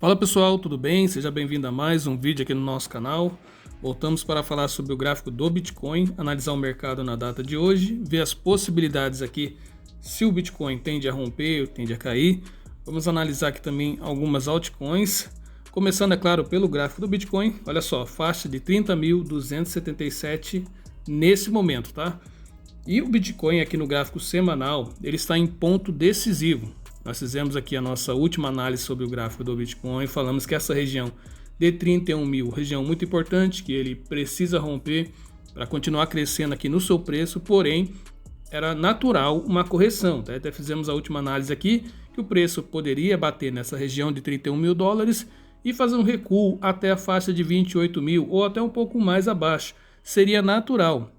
Fala pessoal, tudo bem? Seja bem-vindo a mais um vídeo aqui no nosso canal. Voltamos para falar sobre o gráfico do Bitcoin, analisar o mercado na data de hoje, ver as possibilidades aqui se o Bitcoin tende a romper ou tende a cair. Vamos analisar aqui também algumas altcoins, começando, é claro, pelo gráfico do Bitcoin. Olha só, faixa de 30.277 nesse momento, tá? E o Bitcoin aqui no gráfico semanal, ele está em ponto decisivo. Nós fizemos aqui a nossa última análise sobre o gráfico do Bitcoin, falamos que essa região de 31 mil, região muito importante, que ele precisa romper para continuar crescendo aqui no seu preço, porém era natural uma correção, tá? Até fizemos a última análise aqui, que o preço poderia bater nessa região de 31 mil dólares e fazer um recuo até a faixa de 28 mil ou até um pouco mais abaixo, seria natural.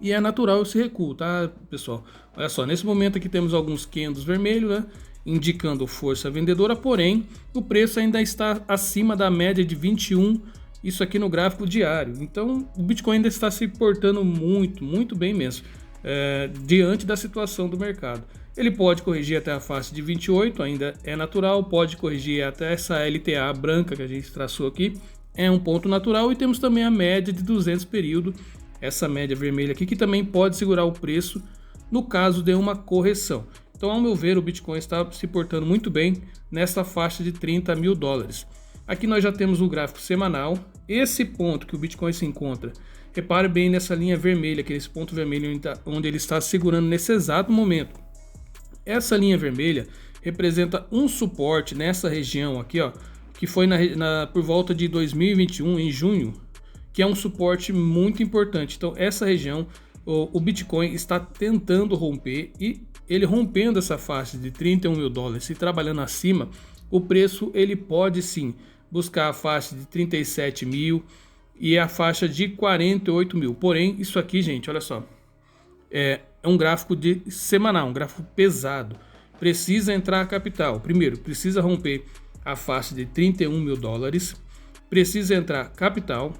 E é natural esse recuo, tá, pessoal? Olha só, nesse momento aqui temos alguns candles vermelhos, né, indicando força vendedora, porém o preço ainda está acima da média de 21, isso aqui no gráfico diário. Então o Bitcoin ainda está se portando muito bem mesmo, diante da situação do mercado. Ele pode corrigir até a faixa de 28, ainda é natural, pode corrigir até essa LTA branca que a gente traçou aqui, é um ponto natural, e temos também a média de 200 período, essa média vermelha aqui, que também pode segurar o preço no caso de uma correção. Então, ao meu ver, o Bitcoin está se portando muito bem nessa faixa de 30 mil dólares. Aqui nós já temos um gráfico semanal. Esse ponto que o Bitcoin se encontra, repare bem nessa linha vermelha, que é esse ponto vermelho onde ele está segurando nesse exato momento. Essa linha vermelha representa um suporte nessa região aqui, ó, que foi por volta de 2021, em junho, que é um suporte muito importante. Então essa região, o Bitcoin está tentando romper, e ele rompendo essa faixa de 31 mil dólares e trabalhando acima, o preço ele pode sim buscar a faixa de 37 mil e a faixa de 48 mil. Porém, isso aqui, gente, olha só, é um gráfico de semanal, um gráfico pesado. Precisa entrar capital. Primeiro, precisa romper a faixa de 31 mil dólares, precisa entrar capital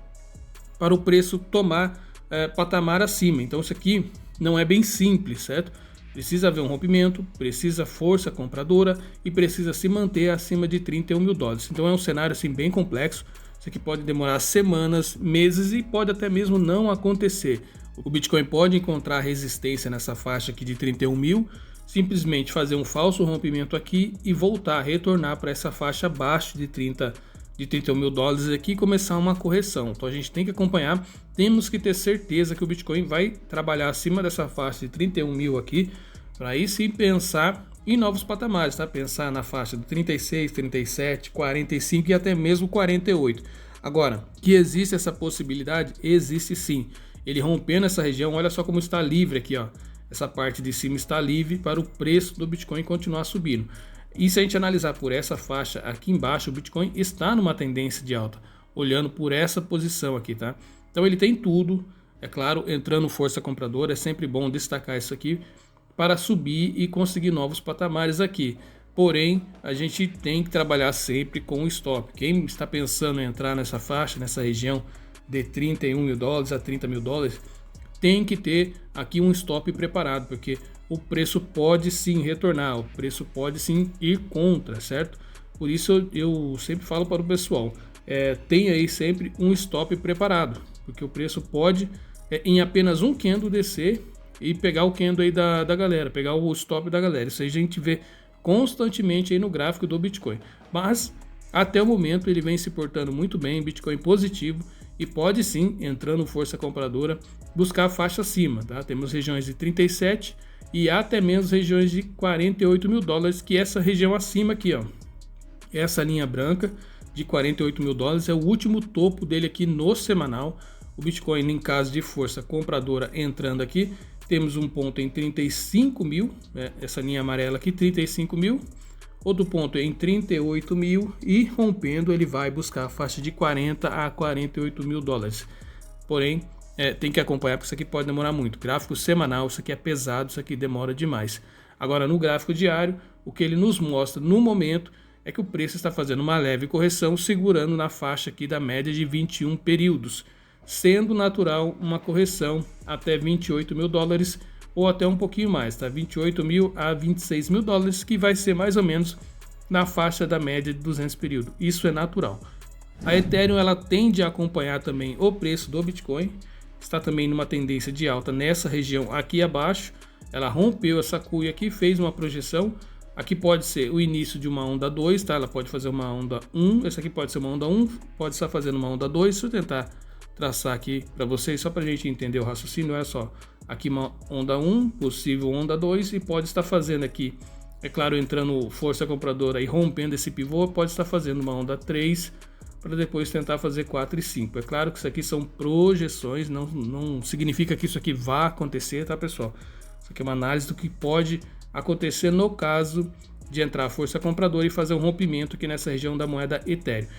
para o preço tomar patamar acima. Então isso aqui não é bem simples, certo? Precisa haver um rompimento, precisa força compradora e precisa se manter acima de 31 mil dólares. Então é um cenário assim bem complexo. Isso aqui pode demorar semanas, meses e pode até mesmo não acontecer. O Bitcoin pode encontrar resistência nessa faixa aqui de 31 mil, simplesmente fazer um falso rompimento aqui e voltar, retornar para essa faixa abaixo de 31 mil dólares aqui e começar uma correção. Então a gente tem que acompanhar, temos que ter certeza que o Bitcoin vai trabalhar acima dessa faixa de 31 mil aqui, para aí sim pensar em novos patamares, tá? Pensar na faixa de 36, 37, 45 e até mesmo 48. Agora, que existe essa possibilidade? Existe sim. Ele rompendo essa região, olha só como está livre aqui, ó. Essa parte de cima está livre para o preço do Bitcoin continuar subindo. E se a gente analisar por essa faixa aqui embaixo, o Bitcoin está numa tendência de alta, olhando por essa posição aqui, tá? Então ele tem tudo, é claro, entrando força compradora, é sempre bom destacar isso aqui, para subir e conseguir novos patamares aqui. Porém, a gente tem que trabalhar sempre com o stop. Quem está pensando em entrar nessa faixa, nessa região de 31 mil dólares a 30 mil dólares, tem que ter aqui um stop preparado, porque o preço pode sim retornar, o preço pode sim ir contra, certo? Por isso eu sempre falo para o pessoal, tenha aí sempre um stop preparado, porque o preço pode em apenas um candle descer e pegar o candle aí da galera, pegar o stop da galera. Isso aí a gente vê constantemente aí no gráfico do Bitcoin. Mas até o momento ele vem se portando muito bem, Bitcoin positivo, e pode sim, entrando força compradora, buscar a faixa acima, tá? Temos regiões de 37 e até mesmo regiões de 48 mil dólares, que essa região acima aqui, ó, essa linha branca de 48 mil dólares é o último topo dele aqui no semanal. O Bitcoin, em caso de força compradora entrando aqui, temos um ponto em 35 mil, essa linha amarela aqui, 35 mil, outro ponto em 38 mil e rompendo ele vai buscar a faixa de 40 a 48 mil dólares. Porém, tem que acompanhar, porque isso aqui pode demorar muito. Gráfico semanal, isso aqui é pesado, isso aqui demora demais. Agora, no gráfico diário, o que ele nos mostra no momento é que o preço está fazendo uma leve correção, segurando na faixa aqui da média de 21 períodos, sendo natural uma correção até 28 mil dólares ou até um pouquinho mais, tá? 28 mil a 26 mil dólares, que vai ser mais ou menos na faixa da média de 200 períodos. Isso é natural. A Ethereum ela tende a acompanhar também o preço do Bitcoin, está também numa tendência de alta nessa região aqui abaixo. Ela rompeu essa cuia aqui, fez uma projeção. Aqui pode ser o início de uma onda 2, tá? Ela pode fazer uma onda 1, essa aqui pode ser uma onda 1, pode estar fazendo uma onda 2. Deixa eu tentar traçar aqui para vocês, só para a gente entender o raciocínio. Olha só, aqui uma onda 1, possível onda 2, e pode estar fazendo aqui, é claro, entrando força compradora e rompendo esse pivô, pode estar fazendo uma onda 3, para depois tentar fazer 4 e 5. É claro que isso aqui são projeções, não significa que isso aqui vá acontecer, tá, pessoal? Isso aqui é uma análise do que pode acontecer no caso de entrar a força compradora e fazer um rompimento aqui nessa região da moeda Ethereum.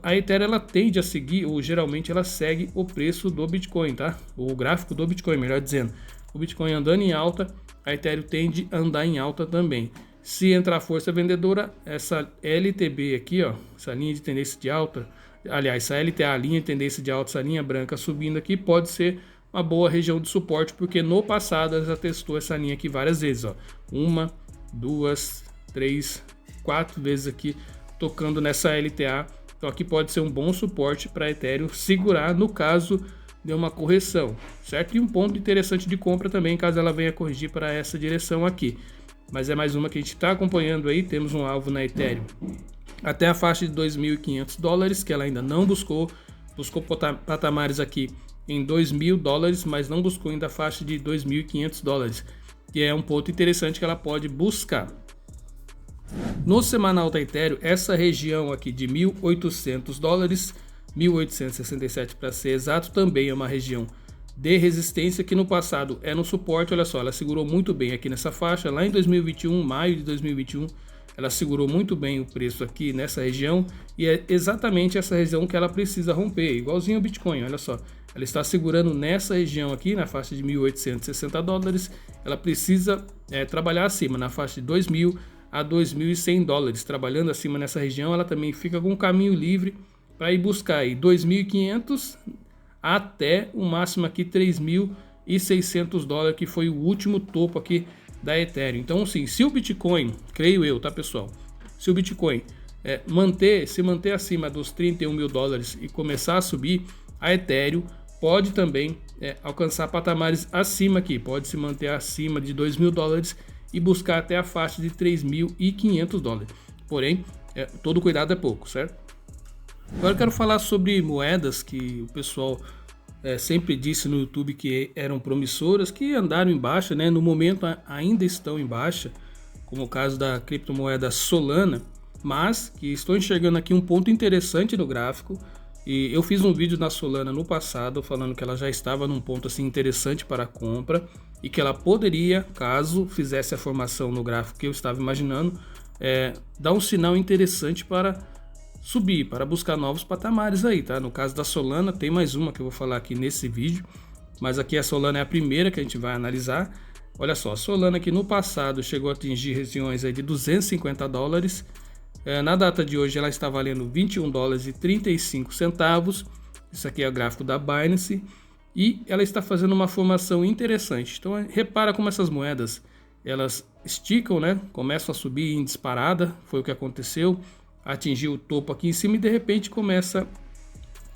A Ethereum ela tende a seguir, ou geralmente ela segue o preço do Bitcoin, tá? O gráfico do Bitcoin, melhor dizendo. O Bitcoin andando em alta, a Ethereum tende a andar em alta também. Se entrar força vendedora, essa LTB aqui, ó, essa linha de tendência de alta, aliás, essa LTA, a linha de tendência de alta, essa linha branca subindo aqui, pode ser uma boa região de suporte, porque no passado ela já testou essa linha aqui várias vezes, ó. 1, 2, 3, 4 vezes aqui, tocando nessa LTA. Então aqui pode ser um bom suporte para a Ethereum segurar no caso de uma correção, certo? E um ponto interessante de compra também, caso ela venha corrigir para essa direção aqui. Mas é mais uma que a gente está acompanhando aí. Temos um alvo na Ethereum até a faixa de $2.500, que ela ainda não buscou patamares aqui em $2.000, mas não buscou ainda a faixa de $2.500, que é um ponto interessante que ela pode buscar. No semanal da Ethereum, essa região aqui de $1.800, 1.867 para ser exato, também é uma região de resistência que no passado é no suporte. Olha só, ela segurou muito bem aqui nessa faixa, lá em 2021, maio de 2021, ela segurou muito bem o preço aqui nessa região, e é exatamente essa região que ela precisa romper, igualzinho o Bitcoin. Olha só, ela está segurando nessa região aqui, na faixa de $1.860, ela precisa trabalhar acima, na faixa de $2.000 a $2.100, trabalhando acima nessa região, ela também fica com um caminho livre para ir buscar aí $2.500 até o máximo aqui $3.600, que foi o último topo aqui da Ethereum. Então, assim, se o Bitcoin, creio eu, tá, pessoal? Se o Bitcoin se manter acima dos $31.000 e começar a subir, a Ethereum pode também alcançar patamares acima aqui, pode se manter acima de $2.000 e buscar até a faixa de $3.500. Porém, todo cuidado é pouco, certo? Agora eu quero falar sobre moedas que o pessoal sempre disse no YouTube que eram promissoras, que andaram em baixa, né? No momento ainda estão em baixa, como o caso da criptomoeda Solana, mas que estou enxergando aqui um ponto interessante no gráfico. E eu fiz um vídeo na Solana no passado falando que ela já estava num ponto assim interessante para a compra e que ela poderia, caso fizesse a formação no gráfico que eu estava imaginando, dar um sinal interessante para subir, para buscar novos patamares aí, tá? No caso da Solana, tem mais uma que eu vou falar aqui nesse vídeo, mas aqui a Solana é a primeira que a gente vai analisar. Olha só, a Solana aqui no passado chegou a atingir regiões aí de $250. Na data de hoje ela está valendo $21,35. Isso aqui é o gráfico da Binance e ela está fazendo uma formação interessante. Então repara como essas moedas, elas esticam, né? Começam a subir em disparada, foi o que aconteceu. Atingiu o topo aqui em cima e de repente começa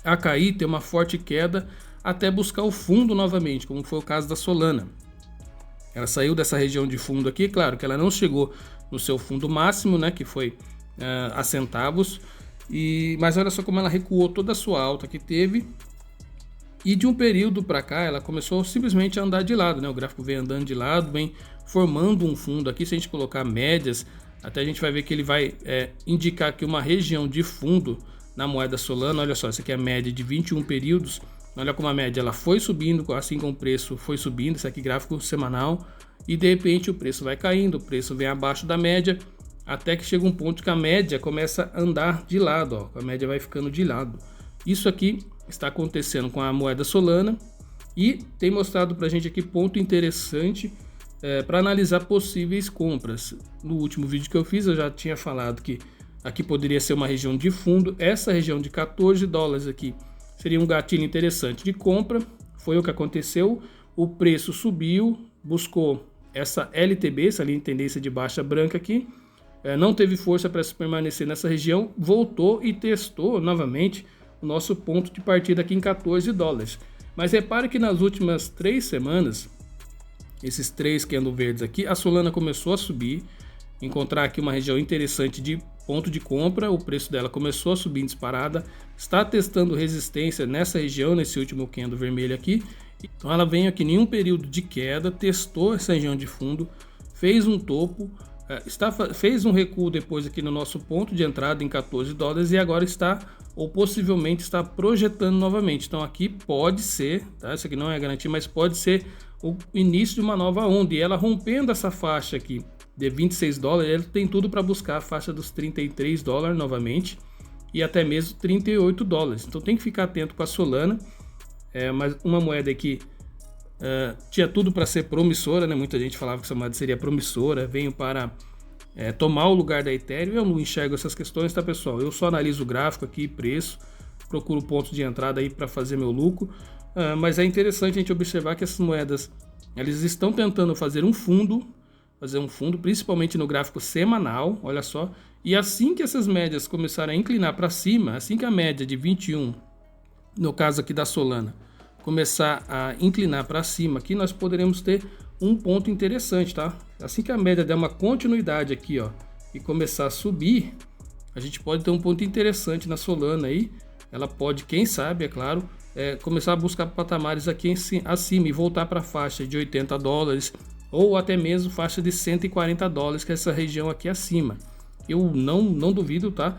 a cair, ter uma forte queda até buscar o fundo novamente, como foi o caso da Solana. Ela saiu dessa região de fundo aqui, claro que ela não chegou no seu fundo máximo, né, que foi a centavos, mas olha só como ela recuou toda a sua alta que teve, e de um período para cá ela começou simplesmente a andar de lado, né? O gráfico vem andando de lado, vem formando um fundo aqui. Se a gente colocar médias, até a gente vai ver que ele vai indicar aqui uma região de fundo na moeda Solana. Olha só, essa aqui é a média de 21 períodos. Olha como a média ela foi subindo, assim como o preço foi subindo. Esse aqui é gráfico semanal. E de repente o preço vai caindo, o preço vem abaixo da média, até que chega um ponto que a média começa a andar de lado, ó. A média vai ficando de lado. Isso aqui está acontecendo com a moeda Solana e tem mostrado para a gente aqui ponto interessante para analisar possíveis compras. No último vídeo que eu fiz eu já tinha falado que aqui poderia ser uma região de fundo. Essa região de $14 aqui seria um gatilho interessante de compra. Foi o que aconteceu. O preço subiu, buscou essa LTB, essa linha de tendência de baixa branca aqui, não teve força para se permanecer nessa região, voltou e testou novamente o nosso ponto de partida aqui em 14 dólares. Mas repare que nas últimas 3 semanas, esses 3 candles verdes aqui, a Solana começou a subir, encontrar aqui uma região interessante de ponto de compra, o preço dela começou a subir em disparada, está testando resistência nessa região, nesse último candle vermelho aqui. Então ela vem aqui em um período de queda, testou essa região de fundo, fez um topo, fez um recuo depois aqui no nosso ponto de entrada em 14 dólares e agora está, ou possivelmente está projetando novamente. Então aqui pode ser, tá? Isso aqui não é garantia, mas pode ser o início de uma nova onda. E ela rompendo essa faixa aqui de 26 dólares, ela tem tudo para buscar a faixa dos 33 dólares novamente e até mesmo 38 dólares. Então tem que ficar atento com a Solana. Mas uma moeda que tinha tudo para ser promissora, né? Muita gente falava que essa moeda seria promissora, veio para tomar o lugar da Ethereum. Eu não enxergo essas questões, tá, pessoal? Eu só analiso o gráfico aqui, preço, procuro pontos de entrada aí para fazer meu lucro. Mas é interessante a gente observar que essas moedas, eles estão tentando fazer um fundo, principalmente no gráfico semanal, olha só. E assim que essas médias começarem a inclinar para cima, assim que a média de 21, no caso aqui da Solana, começar a inclinar para cima, aqui nós poderemos ter um ponto interessante, tá? Assim que a média der uma continuidade aqui, ó, e começar a subir, a gente pode ter um ponto interessante na Solana aí. Ela pode, quem sabe, é claro, começar a buscar patamares aqui acima e voltar para a faixa de 80 dólares ou até mesmo faixa de 140 dólares, que é essa região aqui acima. Eu não duvido, tá?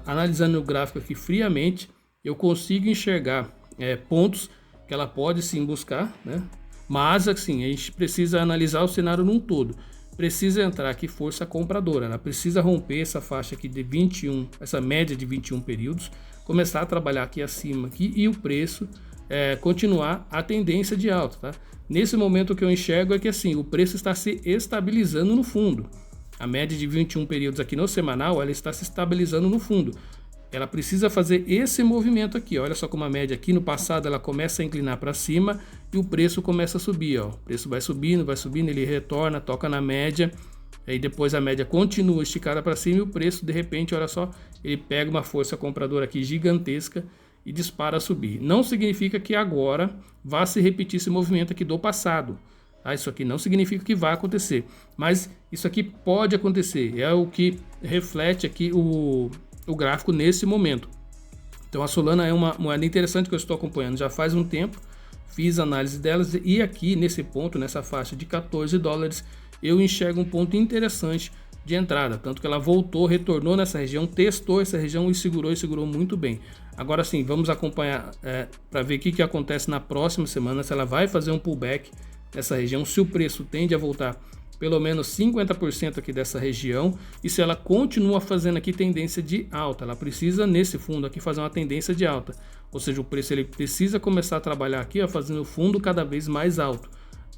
Analisando o gráfico aqui friamente, eu consigo enxergar pontos que ela pode sim buscar, né? Mas assim, a gente precisa analisar o cenário num todo. Precisa entrar aqui força compradora, ela precisa romper essa faixa aqui de 21, essa média de 21 períodos, começar a trabalhar aqui acima aqui, e o preço continuar a tendência de alta, tá? Nesse momento o que eu enxergo é que assim, o preço está se estabilizando no fundo. A média de 21 períodos aqui no semanal, ela está se estabilizando no fundo. Ela precisa fazer esse movimento aqui, olha só como a média aqui no passado ela começa a inclinar para cima e o preço começa a subir, ó. O preço vai subindo, ele retorna, toca na média, aí depois a média continua esticada para cima e o preço de repente, olha só, ele pega uma força compradora aqui gigantesca e dispara a subir. Não significa que agora vá se repetir esse movimento aqui do passado. Isso aqui não significa que vai acontecer, mas isso aqui pode acontecer, é o que reflete aqui o gráfico nesse momento. Então a Solana é uma moeda interessante que eu estou acompanhando já faz um tempo, fiz análise delas e aqui nesse ponto, nessa faixa de 14 dólares, eu enxergo um ponto interessante de entrada, tanto que ela voltou, retornou nessa região, testou essa região e segurou muito bem. Agora sim, vamos acompanhar para ver o que acontece na próxima semana, se ela vai fazer um pullback nessa região, se o preço tende a voltar pelo menos 50% aqui dessa região e se ela continua fazendo aqui tendência de alta. Ela precisa nesse fundo aqui fazer uma tendência de alta, ou seja, o preço ele precisa começar a trabalhar aqui, ó, fazendo o fundo cada vez mais alto.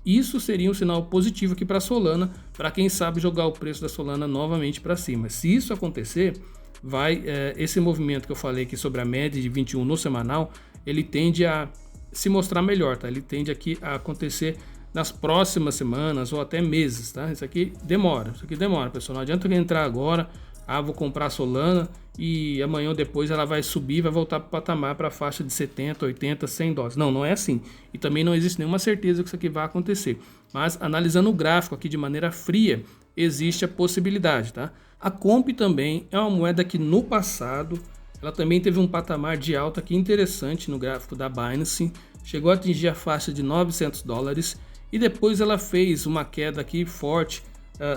Isso seria um sinal positivo aqui para a Solana, para quem sabe jogar o preço da Solana novamente para cima. Se isso acontecer, esse movimento que eu falei aqui sobre a média de 21 no semanal, ele tende a se mostrar melhor, tá? Ele tende aqui a acontecer nas próximas semanas ou até meses, tá? Isso aqui demora, pessoal. Não adianta entrar agora, vou comprar a Solana e amanhã ou depois ela vai subir, vai voltar para o patamar, para a faixa de 70, 80, 100 dólares. Não é assim. E também não existe nenhuma certeza que isso aqui vai acontecer. Mas analisando o gráfico aqui de maneira fria, existe a possibilidade, tá? A Comp também é uma moeda que no passado ela também teve um patamar de alta aqui interessante no gráfico da Binance, chegou a atingir a faixa de 900 dólares e depois ela fez uma queda aqui forte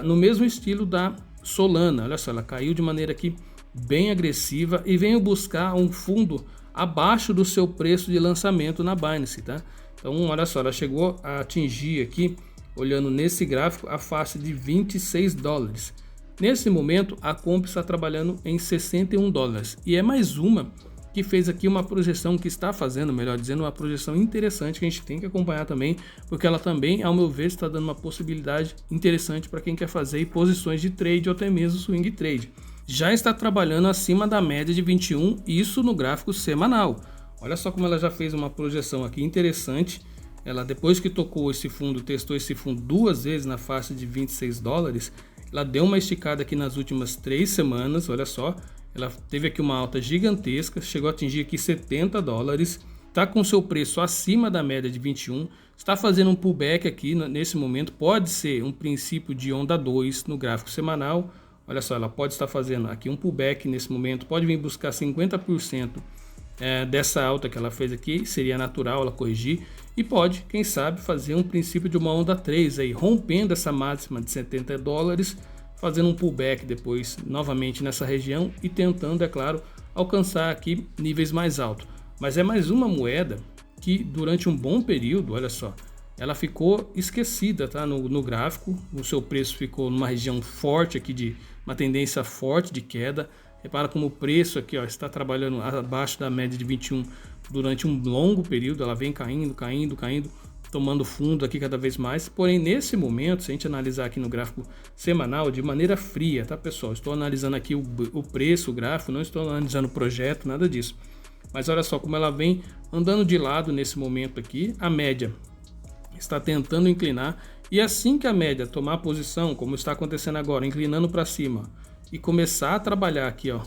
no mesmo estilo da Solana. Olha só, ela caiu de maneira aqui bem agressiva e veio buscar um fundo abaixo do seu preço de lançamento na Binance, tá? Então olha só, ela chegou a atingir aqui, olhando nesse gráfico, a faixa de 26 dólares. Nesse momento a Comp está trabalhando em 61 dólares e é mais uma que fez aqui uma projeção, que está fazendo, melhor dizendo, uma projeção interessante que a gente tem que acompanhar também, porque ela também, ao meu ver, está dando uma possibilidade interessante para quem quer fazer posições de trade ou até mesmo swing trade. Já está trabalhando acima da média de 21, isso no gráfico semanal. Olha só como ela já fez uma projeção aqui interessante. Ela, depois que tocou esse fundo, testou esse fundo duas vezes na faixa de 26 dólares, ela deu uma esticada aqui nas últimas 3 semanas, olha só. Ela teve aqui uma alta gigantesca, chegou a atingir aqui 70 dólares. Está com seu preço acima da média de 21, está fazendo um pullback aqui nesse momento, pode ser um princípio de onda 2 no gráfico semanal. Olha só, ela pode estar fazendo aqui um pullback nesse momento, pode vir buscar 50% dessa alta que ela fez aqui, seria natural ela corrigir, e pode, quem sabe, fazer um princípio de uma onda 3 aí, rompendo essa máxima de 70 dólares, fazendo um pullback depois novamente nessa região e tentando, é claro, alcançar aqui níveis mais altos. Mas é mais uma moeda que durante um bom período, olha só, ela ficou esquecida, tá? No gráfico, o seu preço ficou numa região forte aqui, de uma tendência forte de queda. Repara como o preço aqui, ó, está trabalhando abaixo da média de 21 durante um longo período, ela vem caindo, tomando fundo aqui cada vez mais. Porém, nesse momento, se a gente analisar aqui no gráfico semanal de maneira fria, tá, pessoal? Estou analisando aqui o preço, o gráfico, não estou analisando o projeto, nada disso. Mas olha só como ela vem andando de lado nesse momento aqui. A média está tentando inclinar, e assim que a média tomar posição, como está acontecendo agora, inclinando para cima, e começar a trabalhar aqui, ó,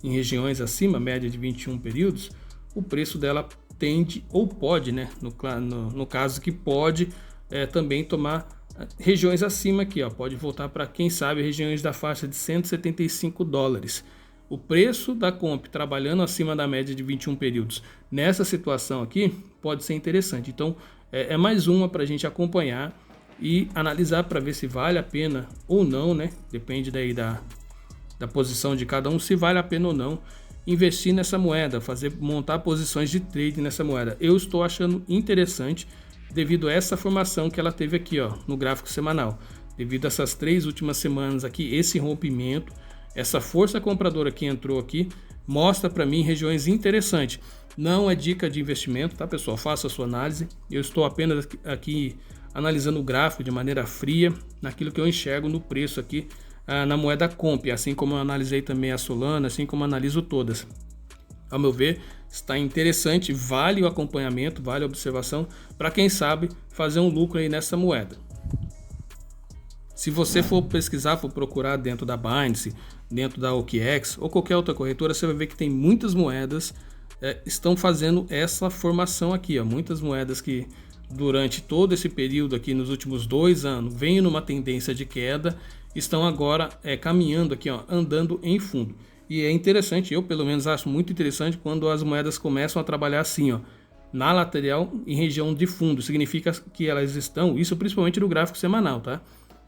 em regiões acima, média de 21 períodos, o preço dela tende, ou pode, né, no caso que pode também tomar regiões acima aqui, ó, pode voltar para, quem sabe, regiões da faixa de 175 dólares. O preço da Comp trabalhando acima da média de 21 períodos nessa situação aqui pode ser interessante. Então é mais uma para a gente acompanhar e analisar para ver se vale a pena ou não, né? Depende daí da posição de cada um, se vale a pena ou não investir nessa moeda, montar posições de trade nessa moeda. Eu estou achando interessante devido a essa formação que ela teve aqui, ó, no gráfico semanal. Devido a essas 3 últimas semanas aqui, esse rompimento, essa força compradora que entrou aqui, mostra para mim regiões interessantes. Não é dica de investimento, tá, pessoal? Faça a sua análise. Eu estou apenas aqui analisando o gráfico de maneira fria, naquilo que eu enxergo no preço aqui na moeda Comp, assim como eu analisei também a Solana, assim como eu analiso todas. Ao meu ver, está interessante, vale o acompanhamento, vale a observação, para quem sabe fazer um lucro aí nessa moeda. Se você for pesquisar, for procurar dentro da Binance, dentro da OKX ou qualquer outra corretora, você vai ver que tem muitas moedas estão fazendo essa formação aqui, ó. Muitas moedas que durante todo esse período aqui, nos últimos 2 anos, vêm numa tendência de queda, estão agora caminhando aqui, ó, andando em fundo. E é interessante, eu pelo menos acho muito interessante quando as moedas começam a trabalhar assim, ó, na lateral em região de fundo. Significa que elas estão, isso principalmente no gráfico semanal, tá?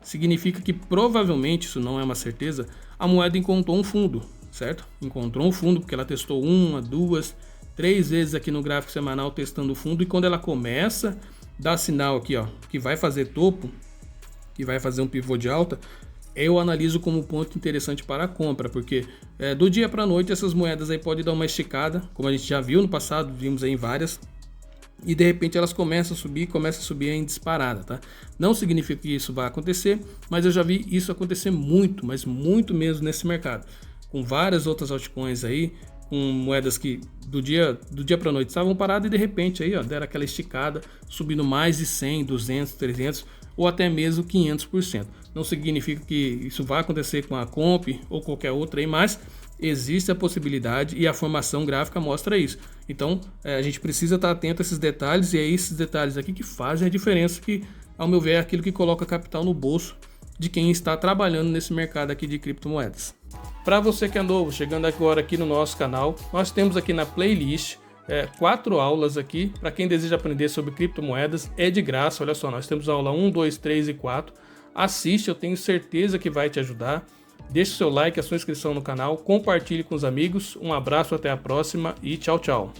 Significa que provavelmente, isso não é uma certeza, a moeda encontrou um fundo, certo? Encontrou um fundo porque ela testou 1, 2, 3 vezes aqui no gráfico semanal testando o fundo, e quando ela começa a dar sinal aqui, ó, que vai fazer topo, que vai fazer um pivô de alta, eu analiso como ponto interessante para a compra, porque do dia para a noite essas moedas aí podem dar uma esticada, como a gente já viu no passado, vimos aí em várias, e de repente elas começam a subir em disparada, tá? Não significa que isso vai acontecer, mas eu já vi isso acontecer muito, mas muito mesmo nesse mercado, com várias outras altcoins aí, com moedas que do dia para noite estavam paradas e de repente aí, ó, deram aquela esticada, subindo mais de 100, 200, 300 ou até mesmo 500%. Não significa que isso vai acontecer com a Comp ou qualquer outra aí, mas existe a possibilidade e a formação gráfica mostra isso. Então a gente precisa estar atento a esses detalhes, e é esses detalhes aqui que fazem a diferença, que ao meu ver é aquilo que coloca capital no bolso de quem está trabalhando nesse mercado aqui de criptomoedas. Para você que é novo, chegando agora aqui no nosso canal, nós temos aqui na playlist 4 aulas aqui para quem deseja aprender sobre criptomoedas, é de graça. Olha só, nós temos a aula 1, 2, 3 e 4. Assiste, eu tenho certeza que vai te ajudar. Deixe o seu like, a sua inscrição no canal, compartilhe com os amigos. Um abraço, até a próxima e tchau, tchau.